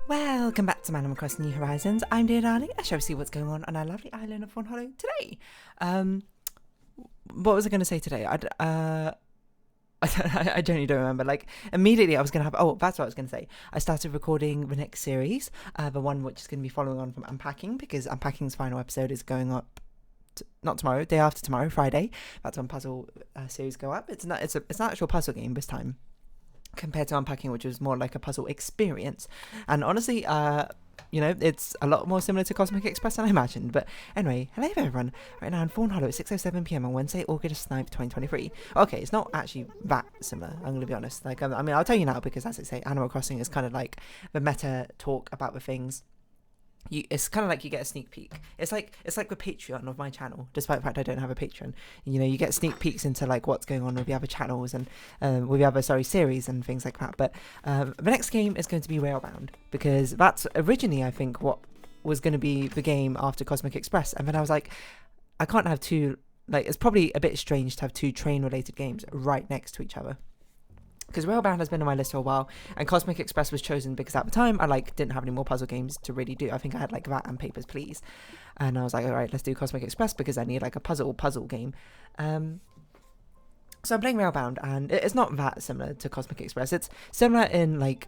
Welcome back to Animal Crossing New Horizons. I'm Dear Darling. I shall see what's going on our lovely island of Fawn Hollow today. What was I going to say today? I genuinely don't remember. Like, immediately I was going to have... Oh, that's what I was going to say. I started recording the next series, the one which is going to be following on from Unpacking, because Unpacking's final episode is going up... not tomorrow, day after tomorrow, Friday. That's when puzzle series go up. It's an actual puzzle game this time, compared to Unpacking, which was more like a puzzle experience. And honestly, it's a lot more similar to Cosmic Express than I imagined. But anyway, hello everyone. Right now in Fawn Hollow at 6:07 p.m. on Wednesday, August 9th, 2023. Okay, it's not actually that similar, I'm going to be honest. Like, I mean, I'll tell you now, because as I say, Animal Crossing is kind of like the meta talk about the things. It's kind of like you get a sneak peek. It's like the Patreon of my channel, despite the fact I don't have a Patreon. You get sneak peeks into like what's going on with the other channels and with the other series and things like that. But the next game is going to be Railbound, because that's originally, I think, what was going to be the game after Cosmic Express. And then I was like, I can't have two, like, it's probably a bit strange to have two train related games right next to each other, because Railbound has been on my list for a while, and Cosmic Express was chosen because at the time I didn't have any more puzzle games to really do. I think I had like that and Papers, Please, and I was like, all right, let's do Cosmic Express because I need like a puzzle game. So I'm playing Railbound, and it's not that similar to Cosmic Express. It's similar in like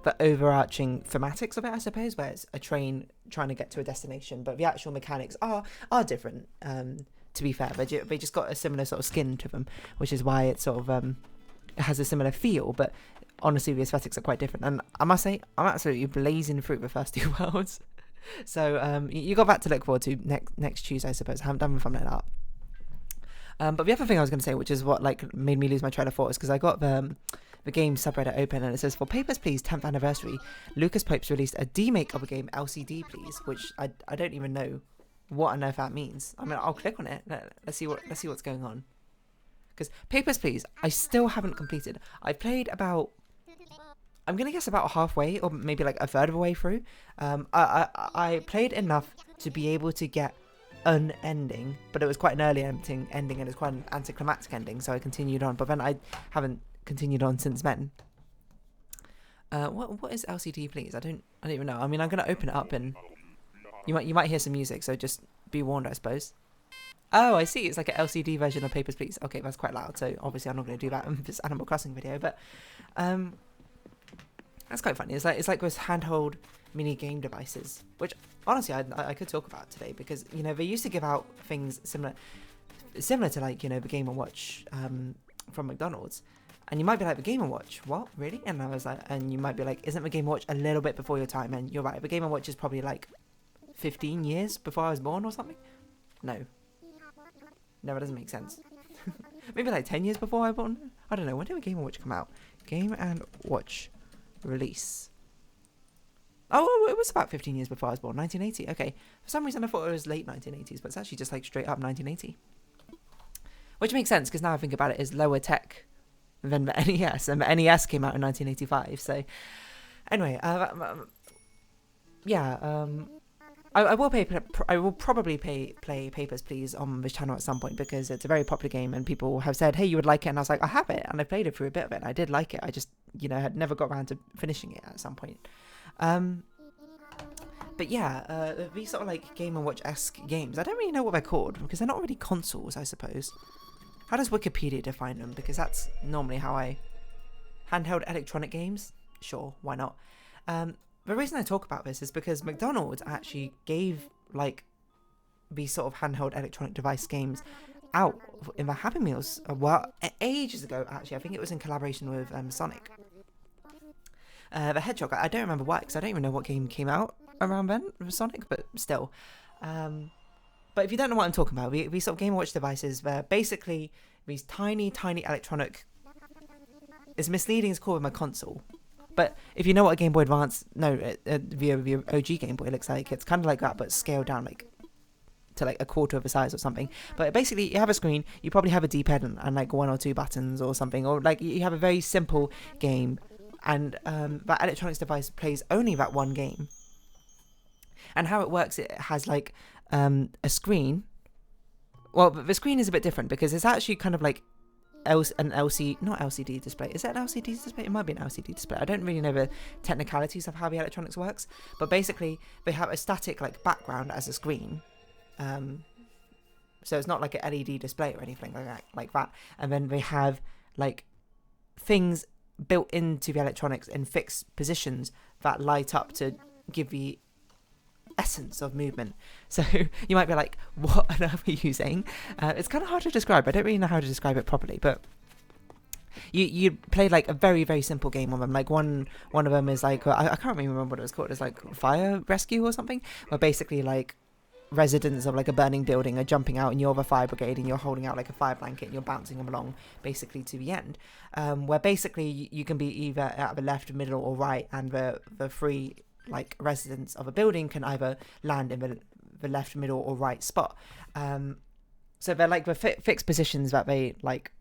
the overarching thematics of it, I suppose, where it's a train trying to get to a destination, but the actual mechanics are different. To be fair, they just got a similar sort of skin to them, which is why it's sort of it has a similar feel, but honestly the aesthetics are quite different. And I must say, I'm absolutely blazing through the first two worlds. So you got that to look forward to next Tuesday, I suppose. I haven't done the thumbnail art. But the other thing I was going to say, which is what like made me lose my train of thought, is because I got the game subreddit open, and it says, for Papers, Please 10th anniversary, Lucas Popes released a demake of a game, LCD Please, which I don't even know what on earth that means. I mean, I'll click on it. Let's see what's going on. Because Papers, Please, I still haven't completed. I played about, I'm going to guess about halfway, or maybe like a third of the way through. I played enough to be able to get an ending, but it was quite an early ending, and it's quite an anticlimactic ending, so I continued on. But then I haven't continued on since then. What is LCD Please? I don't even know. I mean, I'm going to open it up, and you might hear some music, so just be warned, I suppose. Oh, I see. It's like an LCD version of Papers, Please. Okay, that's quite loud, so obviously I'm not going to do that in this Animal Crossing video, but that's quite funny. It's like those handheld mini game devices, which honestly I could talk about today, because they used to give out things similar to like the Game & Watch from McDonald's, and you might be like, the Game & Watch, what, really? And I was like, and you might be like, isn't the Game & Watch a little bit before your time? And you're right, the Game & Watch is probably like 15 years before I was born or something. No, it doesn't make sense. Maybe like 10 years before I was born. I don't know. When did Game & Watch come out? Game & Watch release. Oh, it was about 15 years before I was born. 1980. Okay. For some reason I thought it was late 1980s, but it's actually just like straight up 1980. Which makes sense, because now I think about it, is lower tech than the NES, and the NES came out in 1985. So anyway, I will probably play Papers, Please on this channel at some point, because it's a very popular game and people have said, hey, you would like it, and I was like, I have it, and I played it through a bit of it, and I did like it. I just had never got around to finishing it at some point. But yeah, these sort of like Game & Watch-esque games, I don't really know what they're called, because they're not really consoles, I suppose. How does Wikipedia define them? Because that's normally how handheld electronic games? Sure, why not? The reason I talk about this is because McDonald's actually gave like these sort of handheld electronic device games out in the Happy Meals, ages ago actually. I think it was in collaboration with Sonic the Hedgehog. I don't remember why, because I don't even know what game came out around then with Sonic, but still. But if you don't know what I'm talking about, these sort of Game & Watch devices, they're basically these tiny electronic... It's misleading to call them a console. But if you know what a Game Boy Advance, the OG Game Boy looks like, it's kind of like that, but scaled down to like a quarter of the size or something. But basically, you have a screen, you probably have a D-pad and like one or two buttons or something, or like you have a very simple game, and that electronics device plays only that one game. And how it works, it has like a screen. Well, the screen is a bit different, because it's actually kind of like an LCD, not LCD display. Is that an LCD display? It might be an LCD display. I don't really know the technicalities of how the electronics works, but basically they have a static like background as a screen. So it's not like an LED display or anything like that. And then they have like things built into the electronics in fixed positions that light up to give the essence of movement. So you might be like, what on earth are you saying? It's kind of hard to describe. I don't really know how to describe it properly, but you play like a very, very simple game on them. Like one of them is like, I can't really remember what it was called. It's like fire rescue or something, where basically like residents of like a burning building are jumping out and you're the fire brigade and you're holding out like a fire blanket and you're bouncing them along basically to the end, where basically you can be either at the left, middle or right, and the three like residents of a building can either land in the left, middle or right spot. So they're like the fixed positions that they like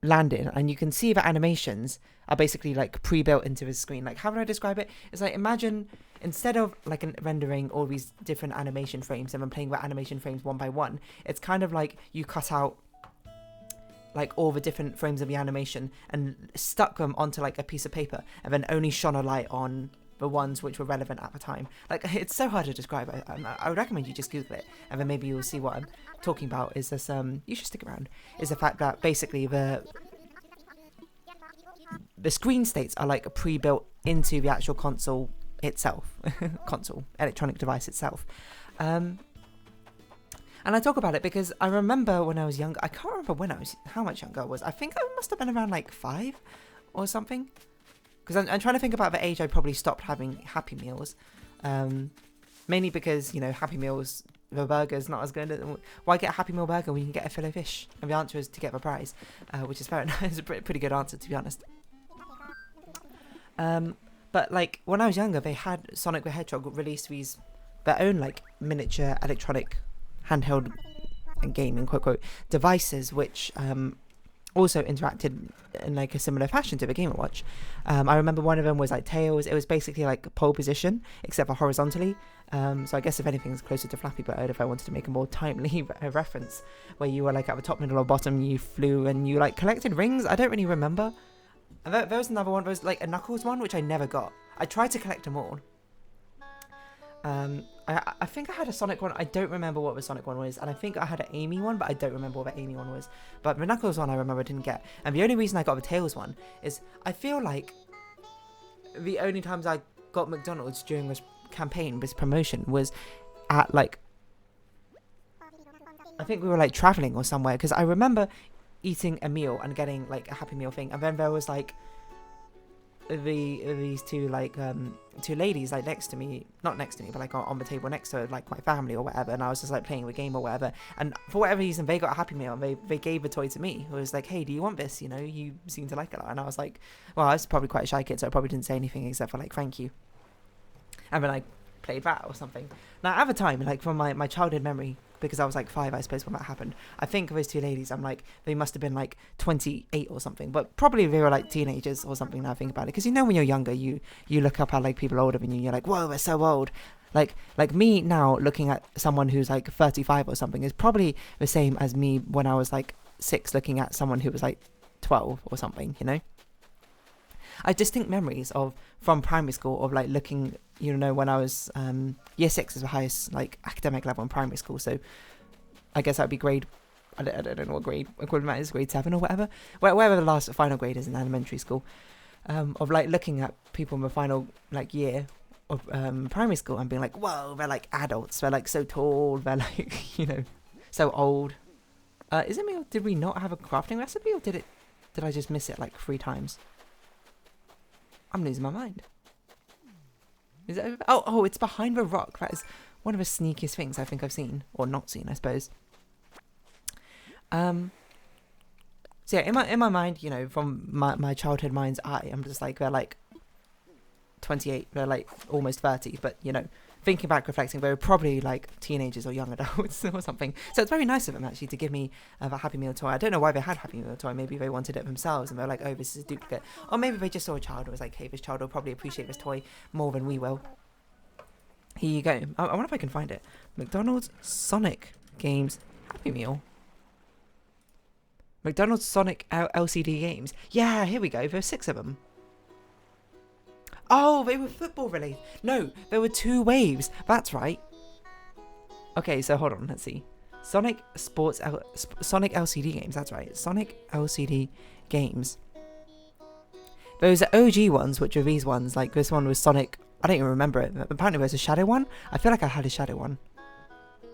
land in, and you can see the animations are basically like pre-built into the screen. Like, how would I describe it? It's like, imagine instead of like rendering all these different animation frames and then playing with animation frames one by one, it's kind of like you cut out like all the different frames of the animation and stuck them onto like a piece of paper and then only shone a light on the ones which were relevant at the time. Like, it's so hard to describe. I would recommend you just Google it, and then maybe you'll see what I'm talking about. Is this you should stick around, is the fact that basically the screen states are like pre-built into the actual console itself, electronic device itself. And I talk about it because I remember when I was younger, I can't remember how much younger I was. I think I must have been around like 5 or something. Because I'm trying to think about the age I probably stopped having Happy Meals. Mainly because, you know, Happy Meals, the burger's not as good. Why get a Happy Meal burger when you can get a fillet fish? And the answer is to get the prize, which is fair enough. It's a pretty good answer, to be honest. But, like, when I was younger, they had Sonic the Hedgehog release their own, like, miniature electronic handheld and gaming, quote, devices, which also interacted in like a similar fashion to the Game & Watch. I remember one of them was like Tails. It was basically like pole position, except for horizontally. So I guess if anything is closer to Flappy Bird, if I wanted to make a more timely reference, where you were like at the top, middle or bottom, you flew and you like collected rings. I don't really remember. And there was another one, there was like a Knuckles one, which I never got. I tried to collect them all. I think I had a Sonic one. I don't remember what the Sonic one was, and I think I had an Amy one, but I don't remember what the Amy one was. But the Knuckles one I remember I didn't get, and the only reason I got the Tails one is I feel like the only times I got McDonald's during this campaign, this promotion, was at like, I think we were like traveling or somewhere, because I remember eating a meal and getting like a Happy Meal thing, and then there was like these two like two ladies like not next to me but like on the table next to like my family or whatever, and I was just like playing the game or whatever, and for whatever reason they got a Happy Meal and they gave the toy to me. It was like, hey, do you want this, you know, you seem to like it a lot. And I was like, well, I was probably quite a shy kid, so I probably didn't say anything except for like thank you, and then I played that or something. Now at the time, like from my childhood memory, because I was like 5, I suppose, when that happened, I think those two ladies, I'm like, they must have been like 28 or something, but probably they were like teenagers or something now I think about it, because you know when you're younger, you look up at like people older than you, you're like, whoa, they're so old. Like me now looking at someone who's like 35 or something is probably the same as me when I was like 6 looking at someone who was like 12 or something, you know? I have distinct memories from primary school of like looking, you know, when I was year 6 is the highest like academic level in primary school, so I guess that'd be grade, I don't know what grade equivalent is, grade 7 or whatever, wherever the final grade is in elementary school, of like looking at people in the final like year of primary school and being like, whoa, they're like adults, they're like so tall, they're like, you know, so old. Is it me, or did we not have a crafting recipe, or did I just miss it like 3 times? I'm losing my mind. Is it over? Oh, it's behind the rock. That is one of the sneakiest things I think I've seen, or not seen, I suppose. So yeah, in my mind, you know, from my childhood mind's eye, I'm just like, they're like 28, they're like almost 30, but you know, thinking back, reflecting, they were probably like teenagers or young adults or something. So it's very nice of them actually to give me a Happy Meal toy. I don't know why they had Happy Meal toy. Maybe they wanted it themselves and they're like, oh, this is a duplicate. Or maybe they just saw a child and was like, hey, this child will probably appreciate this toy more than we will. Here you go. I wonder if I can find it. McDonald's Sonic Games Happy Meal. McDonald's Sonic LCD games. Yeah, here we go. There were 6 of them. Oh, they were football related. No, there were 2 waves. That's right. Okay, so hold on. Let's see. Sonic LCD games. That's right. Sonic LCD games. Those are OG ones, which are these ones. Like this one was Sonic. I don't even remember it. But apparently there's a shadow one. I feel like I had a shadow one.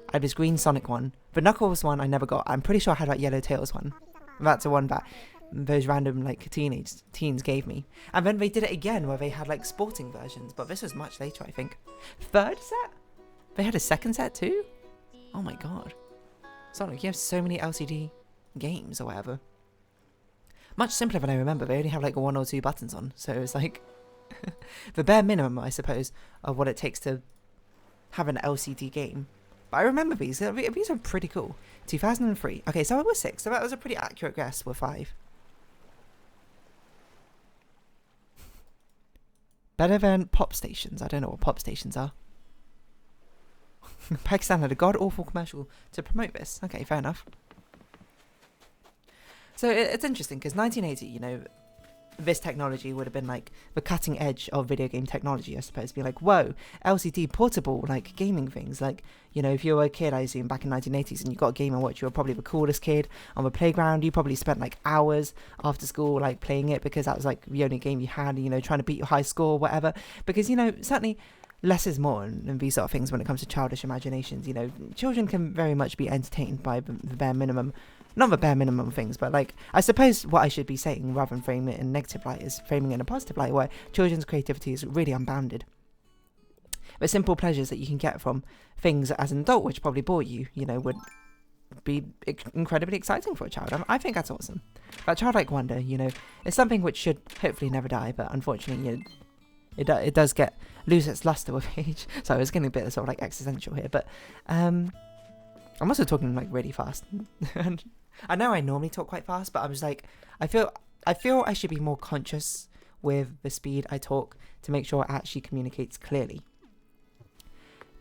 I had this green Sonic one. The Knuckles one I never got. I'm pretty sure I had that Yellow Tails one. That's the one that those random like teens gave me. And then they did it again where they had like sporting versions. But this was much later, I think. 3rd set? They had a 2nd set too? Oh my god. Sonic, you have so many LCD games or whatever. Much simpler than I remember. They only have like 1 or 2 buttons on. So it's like the bare minimum, I suppose, of what it takes to have an LCD game. But I remember these. These are pretty cool. 2003. Okay, so I was 6. So that was a pretty accurate guess. We're 5. Better than pop stations. I don't know what pop stations are. Pakistan had a god-awful commercial to promote this. Okay, fair enough. So it's interesting because 1980, you know, this technology would have been like the cutting edge of video game technology, I suppose. Be like, whoa, LCD portable, like gaming things. Like, you know, if you were a kid, I assume back in 1980s and you got a Game & Watch, you were probably the coolest kid on the playground. You probably spent like hours after school like playing it because that was like the only game you had, you know, trying to beat your high score or whatever. Because, you know, certainly less is more in these sort of things when it comes to childish imaginations. You know, children can very much be entertained by the bare minimum. Not the bare minimum things, but like, I suppose what I should be saying rather than framing it in a negative light is framing it in a positive light where children's creativity is really unbounded. The simple pleasures that you can get from things as an adult, which probably bore you, you know, would be incredibly exciting for a child. I think that's awesome. That childlike wonder, you know, is something which should hopefully never die, but unfortunately, you know, it does lose its luster with age. So I was getting a bit sort of like existential here, but I'm also talking like really fast. And I know I normally talk quite fast, but I was like, I feel I should be more conscious with the speed I talk to make sure it actually communicates clearly.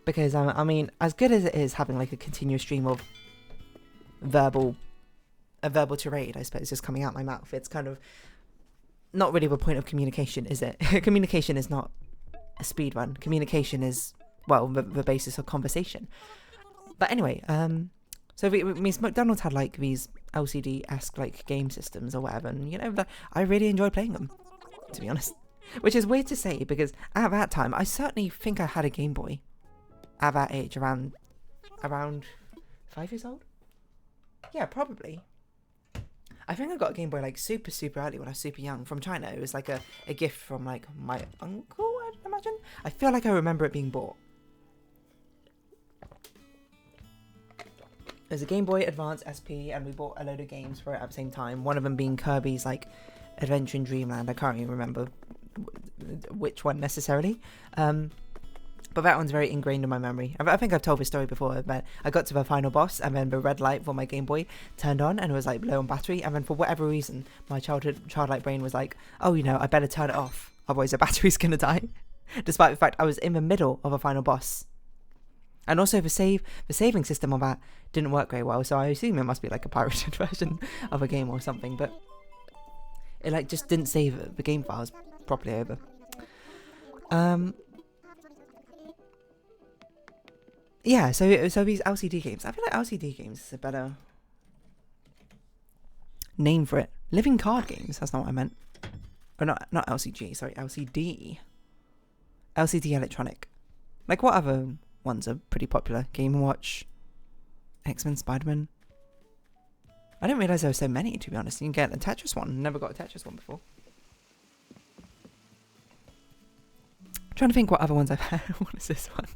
Because I mean, as good as it is having like a continuous stream of verbal tirade, I suppose, just coming out my mouth, it's kind of not really the point of communication, is it? Communication is not a speed run. Communication is, well, the basis of conversation. But anyway, so McDonald's had like these LCD-esque like game systems or whatever, and you know, I really enjoy playing them, to be honest. Which is weird to say because at that time, I certainly think I had a Game Boy at that age, around 5 years old. Yeah, probably. I think I got a Game Boy like super early when I was super young from China. It was like a gift from like my uncle, I'd imagine. I feel like I remember it being bought. There's a Game Boy Advance SP, and we bought a load of games for it at the same time. One of them being Kirby's like Adventure in Dreamland. I can't even remember which one necessarily. But that one's very ingrained in my memory. I think I've told this story before, but I got to the final boss, and then the red light for my Game Boy turned on, and it was like low on battery. And then for whatever reason, my childlike brain was like, oh, you know, I better turn it off, otherwise the battery's gonna die. Despite the fact I was in the middle of a final boss. And also the saving system on that didn't work very well, so I assume it must be like a pirated version of a game or something, but it like just didn't save the game files properly over. Yeah, so these LCD games, I feel like LCD games is a better name for it. Living card games, that's not what I meant. Or not LCG, sorry, LCD. LCD electronic. Like what other ones are pretty popular? Game & Watch, X-Men, Spider-Man. I didn't realise there were so many, to be honest. You can get a Tetris one. Never got a Tetris one before. I'm trying to think what other ones I've had. What is this one?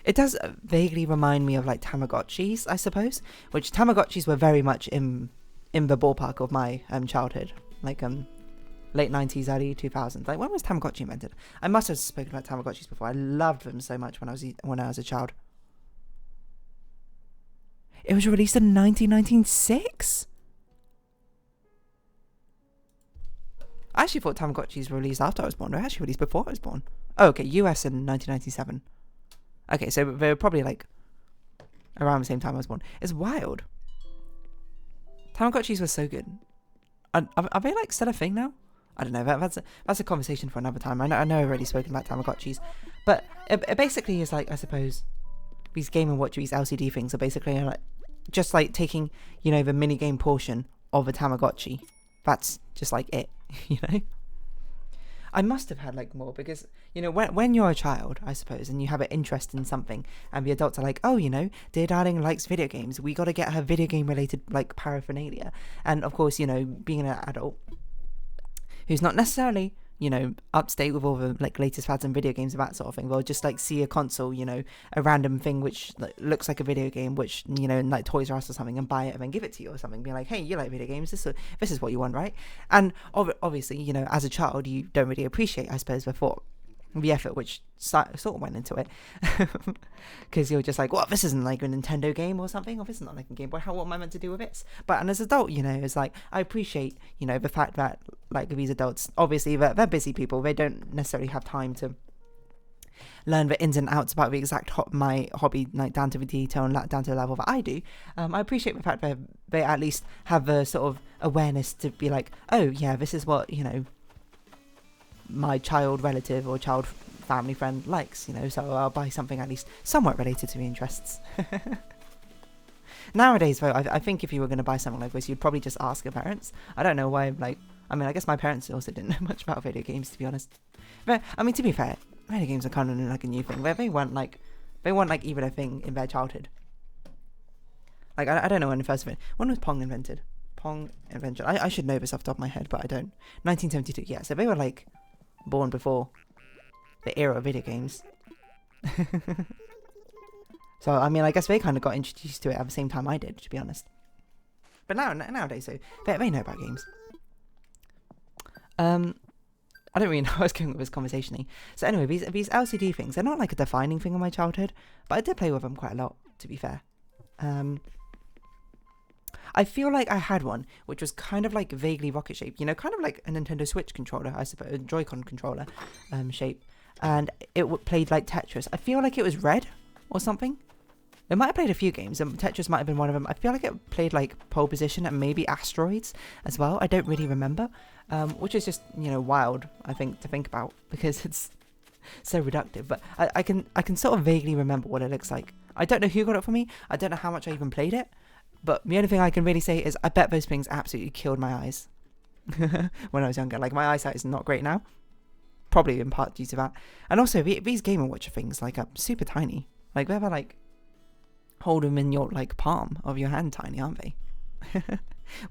It does vaguely remind me of like Tamagotchis, I suppose. Which Tamagotchis were very much in the ballpark of my childhood. Like late 90s, early 2000s. Like, when was Tamagotchi invented? I must have spoken about Tamagotchis before. I loved them so much when I was a child. It was released in 1996? I actually thought Tamagotchis were released after I was born. They were actually released before I was born. Oh, okay, US in 1997. Okay, so they were probably like around the same time I was born. It's wild. Tamagotchis were so good. Are they like still a thing now? I don't know. That's a conversation for another time. I know I've already spoken about Tamagotchis, but it basically is like, I suppose, these Game & Watch, these LCD things are basically like just like taking, you know, the mini game portion of a Tamagotchi. That's just like it, you know. I must have had like more because, you know, when you're a child, I suppose, and you have an interest in something, and the adults are like, oh, you know, dear darling likes video games, we got to get her video game related like paraphernalia. And of course, you know, being an adult who's not necessarily, you know, up to date with all the like latest fads and video games and that sort of thing, they'll just like see a console, you know, a random thing which like, looks like a video game, which, you know, in like Toys R Us or something, and buy it and then give it to you or something, being like, hey, you like video games, this is what you want, right? And obviously, you know, as a child, you don't really appreciate, I suppose, the effort which sort of went into it, because you're just like, well, this isn't like a Nintendo game or something, or this is not like a Game Boy, what am I meant to do with this? But and as an adult, you know, it's like, I appreciate, you know, the fact that like these adults, obviously they're busy people, they don't necessarily have time to learn the ins and outs about the exact my hobby, like down to the detail and down to the level that I do. I appreciate the fact that they at least have the sort of awareness to be like, oh yeah, this is what, you know, my child relative or child family friend likes, you know, so I'll buy something at least somewhat related to my interests. Nowadays, though, I think if you were going to buy something like this, you'd probably just ask your parents. I don't know why, like, I mean, I guess my parents also didn't know much about video games, to be honest. But, I mean, to be fair, video games are kind of like a new thing. They weren't like even a thing in their childhood. Like, I don't know when the first event. When was Pong invented? Pong invention. I should know this off the top of my head, but I don't. 1972, yeah, so they were, like, born before the era of video games. So, I mean, I guess they kind of got introduced to it at the same time I did, to be honest. But nowadays, so they know about games. I don't really know how I was going with this conversation. So anyway, these LCD things, they're not like a defining thing in my childhood, but I did play with them quite a lot, to be fair. I feel like I had one, which was kind of like vaguely rocket shaped, you know, kind of like a Nintendo Switch controller, I suppose, a Joy-Con controller shape. And it played like Tetris. I feel like it was red or something. It might have played a few games, and Tetris might have been one of them. I feel like it played like Pole Position and maybe Asteroids as well. I don't really remember, which is just, you know, wild, I think, to think about, because it's so reductive. But I can sort of vaguely remember what it looks like. I don't know who got it for me. I don't know how much I even played it. But the only thing I can really say is I bet those things absolutely killed my eyes when I was younger. Like, my eyesight is not great now. Probably in part due to that. And also, these Game & Watch things, like, are super tiny. Like, they're like, hold them in your, like, palm of your hand tiny, aren't they?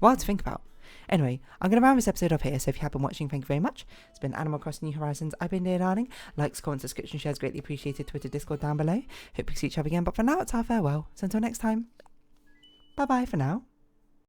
Wild to think about. Anyway, I'm going to round this episode up here, so if you have been watching, thank you very much. It's been Animal Crossing New Horizons. I've been Dear Darling. Likes, comments, subscription, shares, greatly appreciated. Twitter, Discord down below. Hope we see each other again, but for now, it's our farewell. So until next time, bye-bye for now.